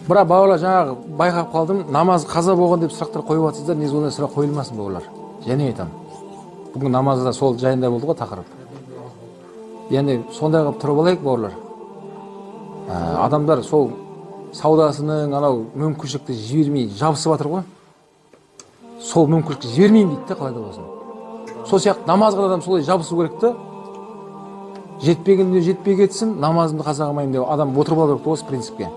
Бірақ бауырлар жаңағы байқап қалдым, намаз қаза болған деп сұрақтар қойып жатсыздар, негізі ондай сұрақ қойылмасын бауырлар. Және айтамын. Бүгін намазда сол жайында болды ғой тақырып. Енді сондай қылып тұрып алайық бауырлар. Адамдар сол саудасының анау мүмкіншілікті жібермей жабысып жатыр ғой. Сол мүмкіншілікті жібермеймін дейді де, қалай да болсын. Сол сияқты намазға адам солай жабысу керек та. Жетпегенде жетпей кетсін, намазымды қаза қылмаймын деп адам отырып алу керек осы принципке.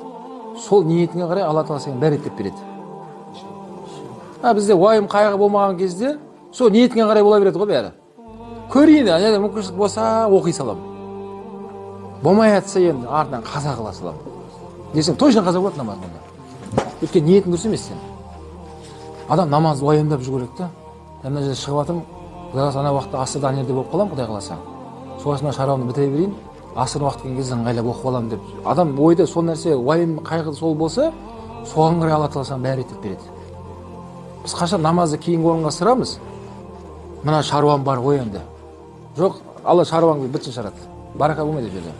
Сол ниетіңе қарай Алла Тағала саған бәрі еттеп береді. Бізде уайым қайғы болмаған кезде сол ниетіңе қарай бола береді ғой бәрі. Көрейін, әне мүмкіншілік болса оқи салам. Болмай жатса енді артынан қаза қыла салам. Десең точно қаза болады намаз мұнда. Өйткені ниетің дұрыс емес сен. Адам намазды уайымдап жүру керек та. Мына жерде шығып жатырмын, құдай қаласа ана уақытта асырда ана жерде болып қаламын, құдай қаласа. Соғысына шаруамды бітіре берейін, асыр уақыт келген кезде ыңғайлап оқып аламын деп. Адам ойда сол нәрсе, уайым, қайғы сол болса, соған қарай Алла Тағала саған бәрі етіп береді. Біз қашан намазды кейінгі орынға сырамыз? Мына шаруам бар ғой енді. Жоқ, Алла шаруаңды бітсін шығарады. Барака болмайды жерде.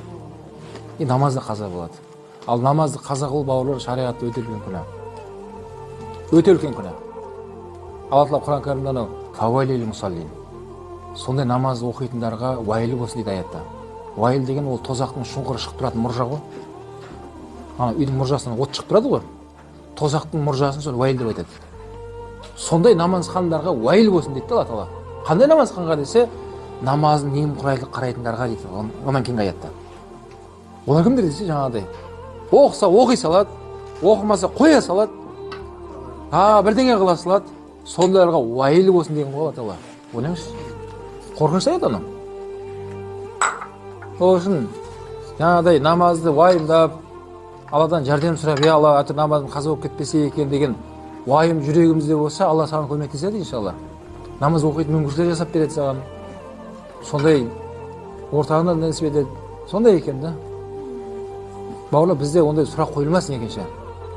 И намазда қаза болады. Ал намазды қаза қылу бауырлар шариғатта өте үлкен күнә. Өте үлкен күнә. Алла Тағала Құран кәрімде анау фауайлил мусаллин. Сондай намазды оқитындарға уайлы болсын дейді аятта. Уайыл деген ол тозақтың шұңқыры шығып тұратын мұржа ғой. Ана үйдің мұржасынан от шығып тұрады ғой. Тозақтың мұржасын сол уайыл деп айтады. Сондай намаз қандарға уайыл болсын дейді Алла Тағала. Қандай намаз қанға десе, намазын немқұрайлы қарайтындарға дейді. Онан кейін аятта. Олар кімдер десе жаңағыдай. Оқыса оқи салады, оқымаса қоя салады. Бірдеңе қыла салады. Сондайларға уайыл болсын деген ғой Алла Тағала. Ойлаңызшы. Қорқынышты аят ана. Сол үшін жаңағыдай намазды уайымдап, Алладан жәрдем сұрап, Алла, әйтеуір намазым қаза болып кетпесе екен деген уайым жүрегімізде болса, Алла саған көмектеседі иншалла. Намаз оқитын мүмкіншілік жасап береді саған. Сондай ортаңнан нәсіп етеді. Сондай екен да. Бауырлар, бізде ондай сұрақ қойылмасын екенше.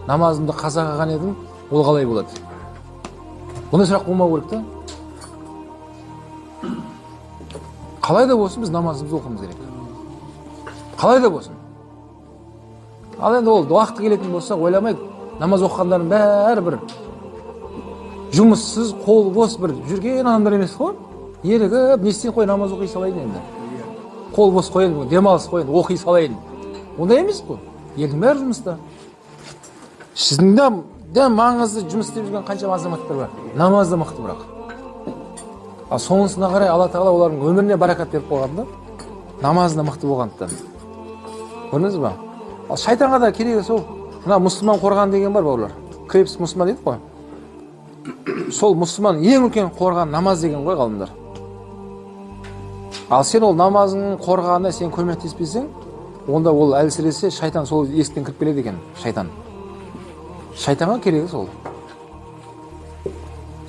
Намазымды қаза қылған едім, ол қалай болады? Ондай сұрақ болмау керек та. Қалай да болсын біз намазымызды оқымыз керек. Қалай да болсын. Ал енді ол уақыты келетін болса, ойламайық, намаз оқығандардың бәрі бір жұмыссыз, қол бос бір жүрген адамдар емес қой. Ерігіп, не істейін қой, намаз оқи салайын енді. Қол бос қойын, демалыс қойын, оқи салайын. Ондай емес қой. Елдің бәрі жұмыста. Сіздің де маңызды жұмыс істеп жүрген қанша азаматтар бар. Намазда мықты бірақ. Ал сонысына қарай Алла Тағала олардың өміріне баракат беріп қойғанда, намазында мықты болғандықтан. Көрдіңіз ба? Ал шайтанға да керегі сол. Мына мұсылман қорған деген бар бауырлар. Крепіс мұсылман дейді ғой. Сол мұсылман ең үлкен қорған намаз деген ғой ғалымдар. Ал сен ол намазың қорғанына сен көмектеспесең, онда ол әлсіресе шайтан сол есіктен кіріп келеді екен, шайтан. Шайтанға керегі сол.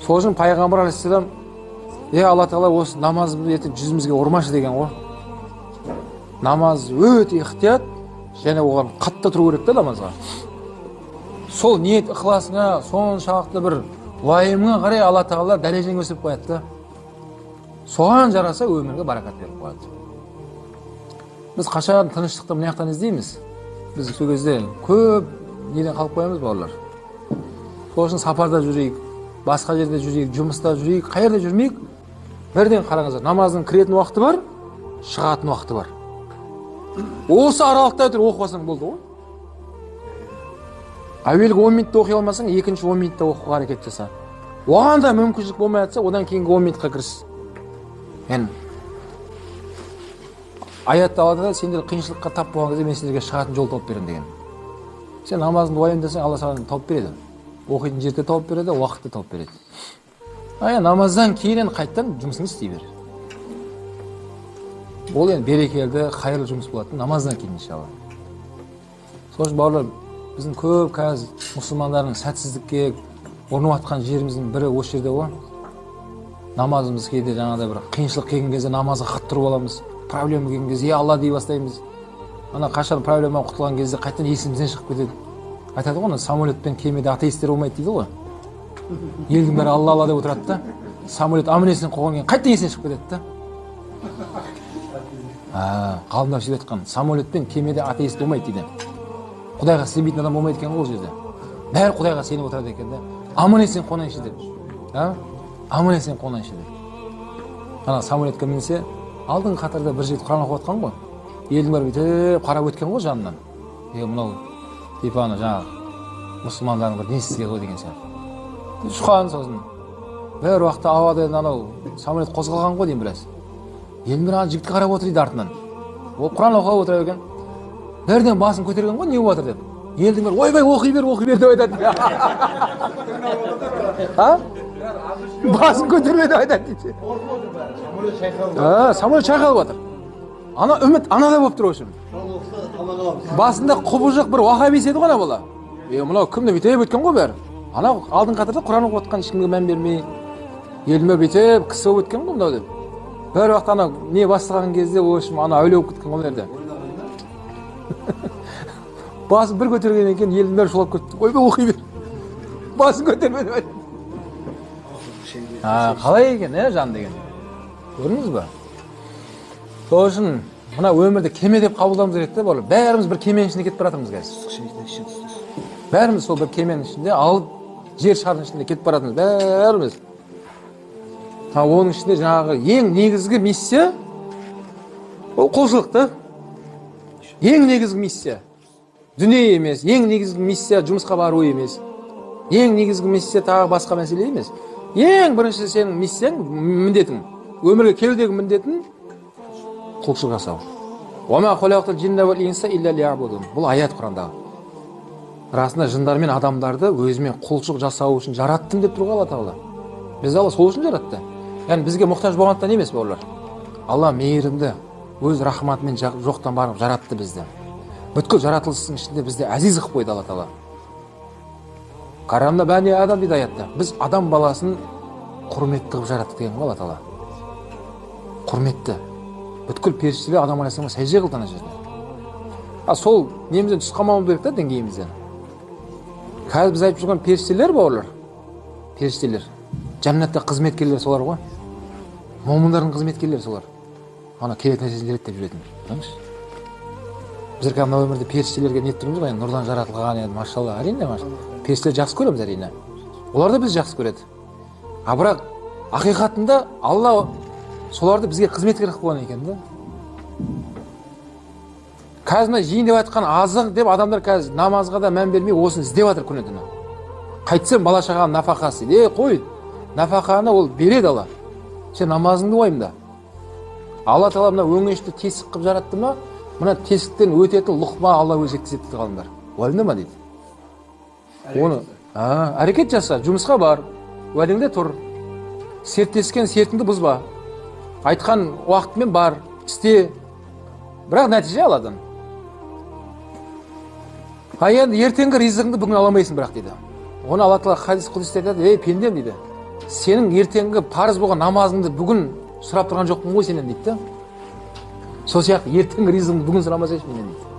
Сол үшін пайғамбар алейхиссалам, Алла Тағала осы намазымды ертең жүзімізге ұрмашы деген ғой. Намаз өте ықтият, және оған қатты тұру керек та намазға. Сол ниет ықыласыңа, соншалықты бір уайымыңа қарай Алла Тағала дәрежеңді өсіп қояды да. Соған жараса өмірге баракат беріп қояды. Біз қашан тыныштықты мына жақтан іздейміз. Біз сол кезде көп неден қалып қоямыз бауырлар. Сол үшін сапарда жүрейік, басқа жерде жүрейік, жұмыста жүрейік, қайерде жүрмейік. Бірден қараңыздар, намаздың кіретін уақыты бар, шығатын уақыты бар. Осы аралықта өтір оқып болды ғой. Әуелгі 10 минутта оқи алмасаң, екінші 10 минутта оқуға әрекет жаса. Оған да мүмкіншілік болмай жатса, одан кейінгі 10 минутқа кіріс. Аятта Алла сендер қиыншылыққа тап болған кезде мен сендерге шығатын жол тауып беремін деген. Сен намазыңды уайымдасаң, Алла саған тауып береді. Оқитын жерде тауып береді, уақытты тауып береді. Намаздан кейін қайттан жұмысыңды істей бер. Ол енді берекелді, қайырлы жұмыс болады, намаздан кейін иншалла. Сол үшін бауырлар, біздің көп қазір мұсылмандардың сәтсіздікке ұрынып жатқан жеріміздің бірі осы жерде ғой. Намазымыз кейде жаңағыдай бір қиыншылық келген кезде намазға қатты тұрып аламыз. Проблема келген кезде Алла дей бастаймыз. Ана қашан проблемадан құтылған кезде қайтадан есімізден шығып кетеді. Айтады ғой, самолетпен кемеде атеистер болмайды дейді ғой. Елдің бәрі Алла Алла деп отырады да. Самолет аман-есен қойған кейін қайтадан есінен шығып кетеді да. Ғалымдар сөйтіп айтқан, самолетпен кемеде атеист болмайды дейді. Құдайға сенбейтін адам болмайды екен ғой ол жерде. Бәрі Құдайға сеніп отырады екен да. Аман есен қонайыншы деп. Аман есен қонайыншы деп. Ана самолетке мінсе, алдыңғы қатарда бір жігіт Құран оқып жатқан ғой. Елдің бәрі бүйтіп қарап өткен ғой жанынан. Мынау типа ана жаңағы мұсылмандардың бір несі ғой деген сияқты. Ұшқан сосын. Бір уақытта ауада анау самолет қозғалған ғой деймін біраз. Елдің бәрі ана жігітке қарап отыр дейді артынан. Ол Құран оқып отыр екен. Бірден басын көтерген ғой, не болып жатыр деп. Елдің бәрі ойбай оқи бер деп айтады. Басын көтерме деп айтады дейді. Самолет шайқалып жатыр. Ана үміт анада болып тұр үшін. Басында құбыжық бір уахабис еді ғой ана бала. Мынау кімді бүйтіп өткен ғой бәрі. Ана алдың қатарда Құран оқып отқан, ешкімге мән бермей, еліме бүйтіп кісі болып өткен ғой мынау деп. Бір уақыт ана не бастаған кезде өшім ана әуле болып кеткен ғой жерде. Басын бір көтергеннен кейін елдің бәрі шулап кетті. Ойбай оқи бер. Басын көтерме деп айтты. Қалай екен, жан деген. Көрдіңіз ба? Сол үшін мына өмірді кеме деп қабылдауымыз керек те барлар. Бәріміз бір кеменің ішінде кетіп баратырмыз қазір. Бәріміз сол бір кеменің ішінде, алып жер шарының ішінде кетіп баратырмыз бәріміз. Оның ішінде жаңағы ең негізгі миссия ол құлшылық та. Ең негізгі миссия дүние емес, ең негізгі миссия жұмысқа бару емес. Ең негізгі миссия тағы басқа мәселе емес. Ең бірінші сенің миссияң, міндетің, өмірге келудегі міндетің құлшылық жасау. Уама халақтал джинна вал инса илля лиябудун. Бұл аят Құрандағы. Расында жындар мен адамдарды өзіме құлшылық жасау үшін жараттым деп тұр ғой Алла Тағала. Біз Алла сол үшін жаратты. Яғни бізге мұқтаж болғандықтан емес бауырлар. Алла мейірімді, өз рахматымен жоқтан барып жаратты бізді. Бүткіл жаратылыстың ішінде бізді әзиз қылып қойды Алла Тағала. Карамна бәни адам дейді аятта. Біз адам баласын құрметті қылып жаратты деген ғой Алла Тағала. Құрметті. Бүткіл періштелер адам алейхиссаламға сәжде қылды ана жерде. Сол немізден түс қалмауымыз керек та деңгейімізден. Қазір біз айтып жүрген періштелер бауырлар. Періштелер. Жәннатта қызметкерлер солар ғой. Момындардың қызметкерлері солар. Ана керек нәрсесін береді деп жүретін. Көрдіңізші? Біздер мына өмірде періштелерге не тұрмыз ғой, нұрдан жаратылған еді, машалла, әрине машалла. Періштелер жақсы көреміз әрине. Олар да біз жақсы көреді. Бірақ ақиқатында Алла соларды бізге қызметкер қылып қойған екен да. Қазір мына жиын деп айтқан азық деп адамдар қазір намазға да мән бермей осыны іздеп жатыр күні түні. Қайтсем бала шағаның нафақасы. Қой, нафақаны ол береді Алла. Сен намазыңды уайымда. Алла Тағала мына өңешті тесік қылып жаратты ма, мына тесіктен өтетін лұқма Алла өзі жеткізеді дейді ғалымдар. Уайымда ма дейді. Оны әрекет жаса, жұмысқа бар, уәдеңде тұр. Серттескен сертіңді бұзба. Айтқан уақытымен бар, істе. Бірақ нәтиже аладың. Енді ертеңгі ризығыңды бүгін аламайсың бірақ дейді. Оны Алла Тағала хадис құдисте айтады, пендем дейді. Сенің ертеңгі парыз болған намазыңды бүгін сұрап тұрған жоқпын ғой сенен дейді. Сол сияқты ертеңгі ризығыңды бүгін сұрамасайшы менен дейді.